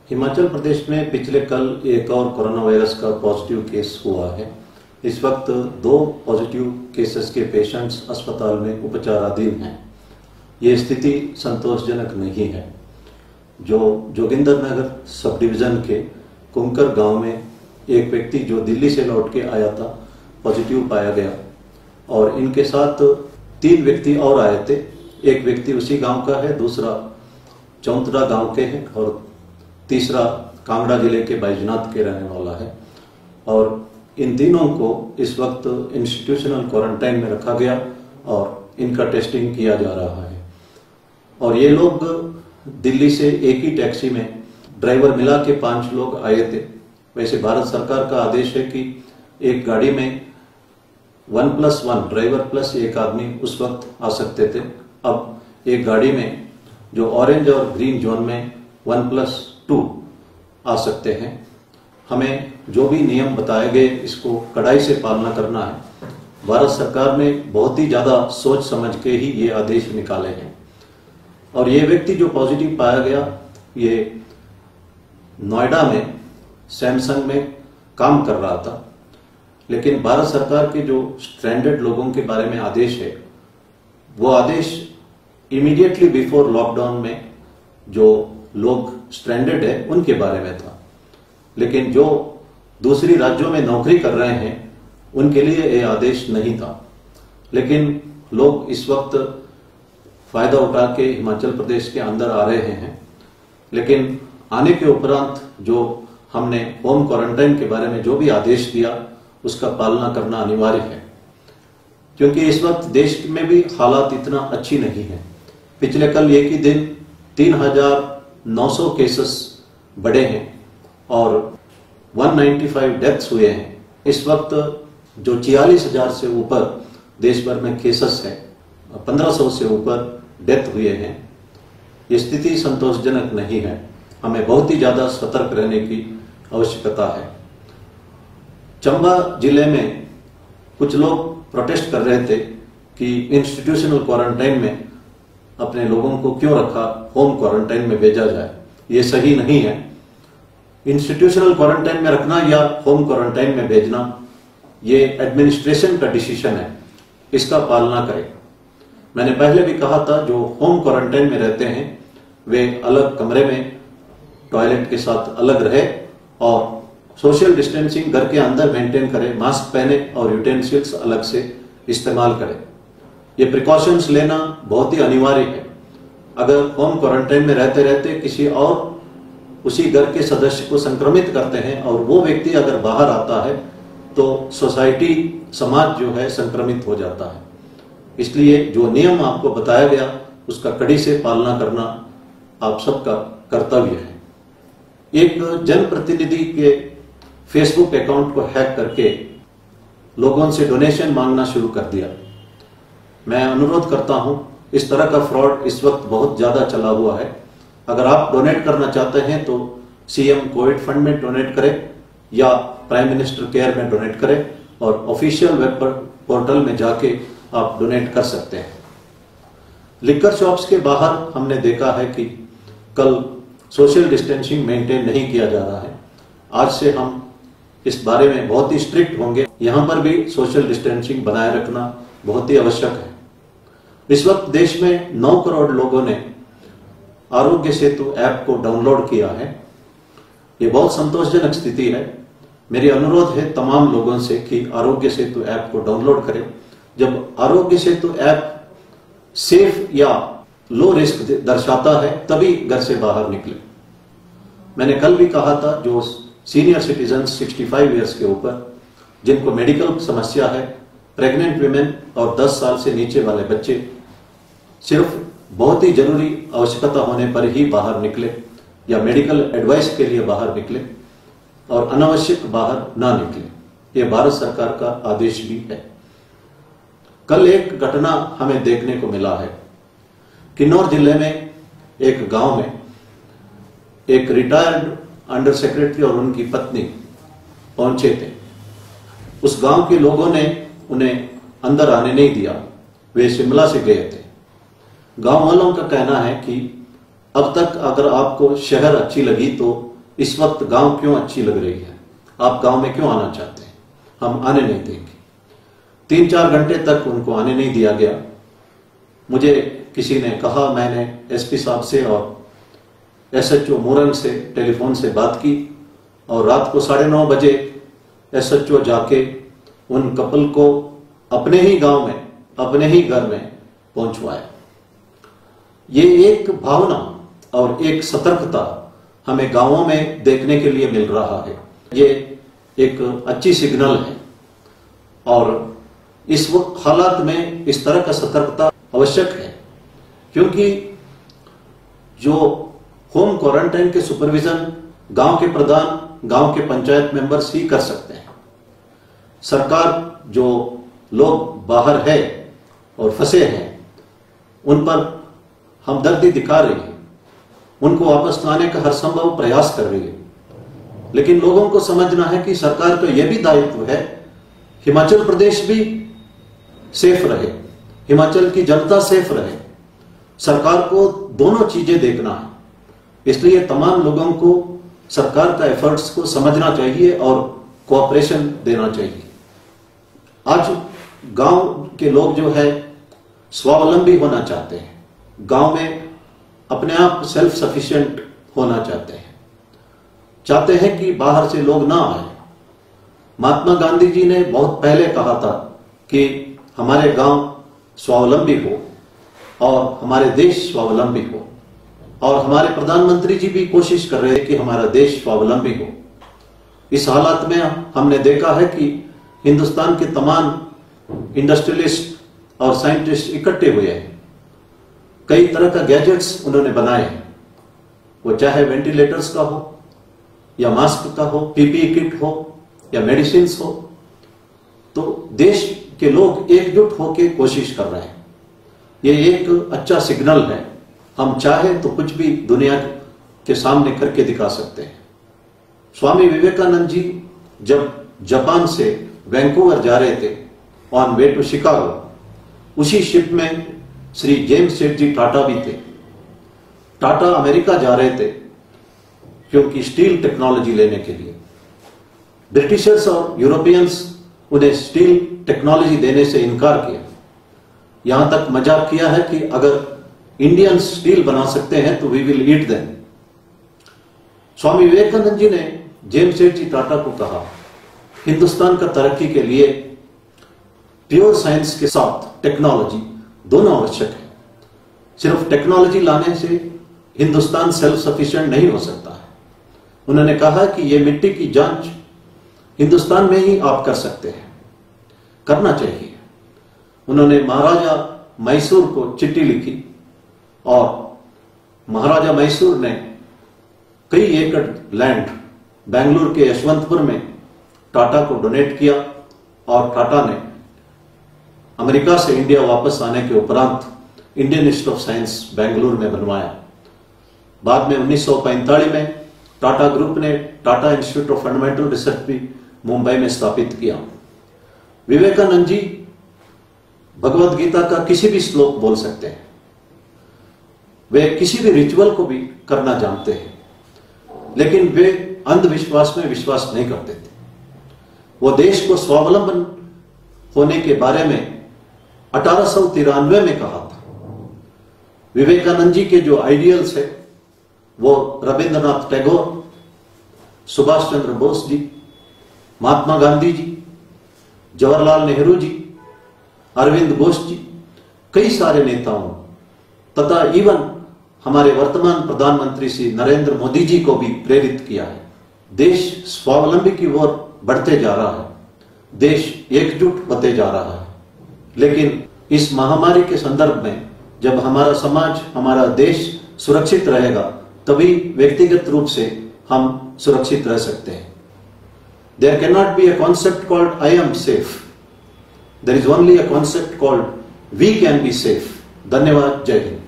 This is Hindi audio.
हिमाचल प्रदेश में पिछले कल एक और कोरोना वायरस का पॉजिटिव केस हुआ है। इस वक्त 2 पॉजिटिव केसेस के पेशेंट्स अस्पताल में उपचाराधीन हैं। ये स्थिति संतोषजनक नहीं है। जो जोगिंदरनगर सब डिवीजन के कुमकर गांव में एक व्यक्ति जो दिल्ली से लौट के आया था पॉजिटिव पाया गया और इनके साथ 3 व्यक्ति और आए थे। एक व्यक्ति उसी गांव का है, दूसरा चौंतरा गांव के हैं और तीसरा कांगड़ा जिले के बैजनाथ के रहने वाला है। और इन तीनों को इस वक्त इंस्टीट्यूशनल क्वारंटाइन में रखा गया और इनका टेस्टिंग किया जा रहा है। और ये लोग दिल्ली से एक ही टैक्सी में ड्राइवर मिला के 5 लोग आए थे। वैसे भारत सरकार का आदेश है कि एक गाड़ी में 1+1 ड्राइवर प्लस एक आदमी उस वक्त आ सकते थे। अब एक गाड़ी में जो ऑरेंज और ग्रीन जोन में 1+2 आ सकते हैं। हमें जो भी नियम बताए गए इसको कड़ाई से पालना करना है। भारत सरकार ने बहुत ही ज्यादा सोच समझ के ही ये आदेश निकाले हैं। और ये व्यक्ति जो पॉजिटिव पाया गया ये नोएडा में सैमसंग में काम कर रहा था, लेकिन भारत सरकार के जो स्ट्रैंडेड लोगों के बारे में आदेश है वो आदेश इमीडिएटली बिफोर लॉकडाउन में जो लोग स्ट्रैंडेड है उनके बारे में था, लेकिन जो दूसरी राज्यों में नौकरी कर रहे हैं उनके लिए ये आदेश नहीं था। लेकिन लोग इस वक्त फायदा उठा के हिमाचल प्रदेश के अंदर आ रहे हैं। लेकिन आने के उपरांत जो हमने होम क्वारंटाइन के बारे में जो भी आदेश दिया उसका पालना करना अनिवार्य है, क्योंकि इस वक्त देश में भी हालात इतना अच्छी नहीं है। पिछले कल एक ही दिन 3,900 केसेस बढ़े हैं और 195 डेथ्स हुए हैं। इस वक्त जो 44,000 से ऊपर देश भर में केसेस हैं, 1,500 से ऊपर डेथ हुए हैं। ये स्थिति संतोषजनक नहीं है। हमें बहुत ही ज्यादा सतर्क रहने की आवश्यकता है। चंबा जिले में कुछ लोग प्रोटेस्ट कर रहे थे कि इंस्टीट्यूशनल क्वारंटाइन में अपने लोगों को क्यों रखा, होम क्वारंटाइन में भेजा जाए। ये सही नहीं है। इंस्टीट्यूशनल क्वारंटाइन में रखना या होम क्वारंटाइन में भेजना ये एडमिनिस्ट्रेशन का डिसीजन है, इसका पालना करें। मैंने पहले भी कहा था जो होम क्वारंटाइन में रहते हैं वे अलग कमरे में टॉयलेट के साथ अलग रहे और सोशल डिस्टेंसिंग घर के अंदर मेंटेन करें, मास्क पहने और यूटेंसिल्स अलग से इस्तेमाल करें। ये प्रिकॉशंस लेना बहुत ही अनिवार्य है। अगर होम क्वारंटाइन में रहते रहते किसी और उसी घर के सदस्य को संक्रमित करते हैं और वो व्यक्ति अगर बाहर आता है तो सोसाइटी, समाज जो है संक्रमित हो जाता है। इसलिए जो नियम आपको बताया गया उसका कड़ी से पालना करना आप सबका कर्तव्य है। एक जनप्रतिनिधि के फेसबुक अकाउंट को हैक करके लोगों से डोनेशन मांगना शुरू कर दिया। मैं अनुरोध करता हूं, इस तरह का फ्रॉड इस वक्त बहुत ज्यादा चला हुआ है। अगर आप डोनेट करना चाहते हैं तो सीएम कोविड फंड में डोनेट करें या प्राइम मिनिस्टर केयर में डोनेट करें और ऑफिशियल वेब पोर्टल में जाके आप डोनेट कर सकते हैं। लिकर शॉप्स के बाहर हमने देखा है कि कल सोशल डिस्टेंसिंग मेंटेन नहीं किया जा रहा है। आज से हम इस बारे में बहुत ही स्ट्रिक्ट होंगे। यहां पर भी सोशल डिस्टेंसिंग बनाए रखना बहुत ही आवश्यक है। इस वक्त देश में 9 करोड़ लोगों ने आरोग्य सेतु ऐप को डाउनलोड किया है। ये बहुत संतोषजनक स्थिति है। मेरी अनुरोध है तमाम लोगों से कि आरोग्य सेतु ऐप को डाउनलोड करें। जब आरोग्य सेतु ऐप सेफ या लो रिस्क दर्शाता है तभी घर से बाहर निकले। मैंने कल भी कहा था जो सीनियर सिटीजन 65 ईयर्स के ऊपर जिनको मेडिकल समस्या है, प्रेग्नेंट विमेन और 10 साल से नीचे वाले बच्चे सिर्फ बहुत ही जरूरी आवश्यकता होने पर ही बाहर निकले या मेडिकल एडवाइस के लिए बाहर निकले और अनावश्यक बाहर ना निकले। यह भारत सरकार का आदेश भी है। कल एक घटना हमें देखने को मिला है। किन्नौर जिले में एक गांव में एक रिटायर्ड अंडर सेक्रेटरी और उनकी पत्नी पहुंचे थे। उस गांव के लोगों ने उन्हें अंदर आने नहीं दिया। वे शिमला से गए थे। गांव वालों का कहना है कि अब तक अगर आपको शहर अच्छी लगी तो इस वक्त गांव क्यों अच्छी लग रही है, आप गांव में क्यों आना चाहते हैं, हम आने नहीं देंगे। 3-4 घंटे तक उनको आने नहीं दिया गया। मुझे किसी ने कहा, मैंने एसपी साहब से और एसएचओ मोरंग से टेलीफोन से बात की और रात को 9:30 बजे एसएचओ जाके उन कपल को अपने ही गांव में, अपने ही घर में पहुंचवाया। ये एक भावना और एक सतर्कता हमें गांवों में देखने के लिए मिल रहा है। ये एक अच्छी सिग्नल है और इस वक्त हालात में इस तरह का सतर्कता आवश्यक है, क्योंकि जो होम क्वारंटाइन के सुपरविजन गांव के प्रधान, गांव के पंचायत मेंबर्स ही कर सकते हैं। सरकार जो लोग बाहर है और फंसे हैं उन पर हमदर्दी दिखा रही है, उनको वापस लाने का हर संभव प्रयास कर रही है, लेकिन लोगों को समझना है कि सरकार का यह भी दायित्व है हिमाचल प्रदेश भी सेफ रहे, हिमाचल की जनता सेफ रहे। सरकार को दोनों चीजें देखना है, इसलिए तमाम लोगों को सरकार का एफर्ट्स को समझना चाहिए और कोऑपरेशन देना चाहिए। आज गांव के लोग जो है स्वावलंबी होना चाहते हैं, गांव में अपने आप सेल्फ सफिशिएंट होना चाहते हैं कि बाहर से लोग ना आए। महात्मा गांधी जी ने बहुत पहले कहा था कि हमारे गांव स्वावलंबी हो और हमारे देश स्वावलंबी हो, और हमारे प्रधानमंत्री जी भी कोशिश कर रहे हैं कि हमारा देश स्वावलंबी हो। इस हालात में हमने देखा है कि हिंदुस्तान के तमाम इंडस्ट्रियलिस्ट और साइंटिस्ट इकट्ठे हुए हैं, कई तरह का गैजेट्स उन्होंने बनाए हैं, वो चाहे वेंटिलेटर्स का हो या मास्क का हो, पीपीई किट हो या मेडिसिन हो, तो देश के लोग एकजुट होकर कोशिश कर रहे हैं। ये एक अच्छा सिग्नल है। हम चाहे तो कुछ भी दुनिया के सामने करके दिखा सकते हैं। स्वामी विवेकानंद जी जब जापान से वैंकूवर जा रहे थे ऑन वे टू शिकागो, उसी शिप में श्री जेम्स सेठ जी टाटा भी थे। टाटा अमेरिका जा रहे थे क्योंकि स्टील टेक्नोलॉजी लेने के लिए। ब्रिटिशर्स और यूरोपियंस उन्हें स्टील टेक्नोलॉजी देने से इनकार किया, यहां तक मजाक किया है कि अगर इंडियंस स्टील बना सकते हैं तो we will eat them. Swami Vivekananda ji ने जेम्स सेठ जी टाटा को कहा, हिंदुस्तान का तरक्की के लिए प्योर साइंस के साथ टेक्नोलॉजी दोनों आवश्यक है। सिर्फ टेक्नोलॉजी लाने से हिंदुस्तान सेल्फ सफिशिएंट नहीं हो सकता है। उन्होंने कहा कि यह मिट्टी की जांच हिंदुस्तान में ही आप कर सकते हैं, करना चाहिए। उन्होंने महाराजा मैसूर को चिट्ठी लिखी और महाराजा मैसूर ने कई एकड़ लैंड बेंगलुरु के यशवंतपुर में टाटा को डोनेट किया और टाटा ने अमेरिका से इंडिया वापस आने के उपरांत Indian institute of science Bengaluru में बनवाया। बाद में 1945 में टाटा ग्रुप ने Tata institute of fundamental research भी मुंबई में स्थापित किया। विवेकानंद जी भगवत गीता का किसी भी श्लोक बोल सकते हैं, वे किसी भी रिचुअल को भी करना जानते हैं, लेकिन वे अंधविश्वास में विश्वास नहीं करते थे। वो देश को स्वावलंबन होने के बारे में 1893 में कहा था। विवेकानंद जी के जो आइडियल्स है वो रविंद्रनाथ टैगोर, सुभाष चंद्र बोस जी, महात्मा गांधी जी, जवाहरलाल नेहरू जी, अरविंद घोष जी, कई सारे नेताओं तथा इवन हमारे वर्तमान प्रधानमंत्री श्री नरेंद्र मोदी जी को भी प्रेरित किया है। देश स्वावलंबी की ओर बढ़ते जा रहा है, देश एकजुट होते जा रहा है, लेकिन इस महामारी के संदर्भ में जब हमारा समाज, हमारा देश सुरक्षित रहेगा तभी व्यक्तिगत रूप से हम सुरक्षित रह सकते हैं। There cannot be a concept called I am safe. There is only a concept called we can be safe. धन्यवाद, जय हिंद।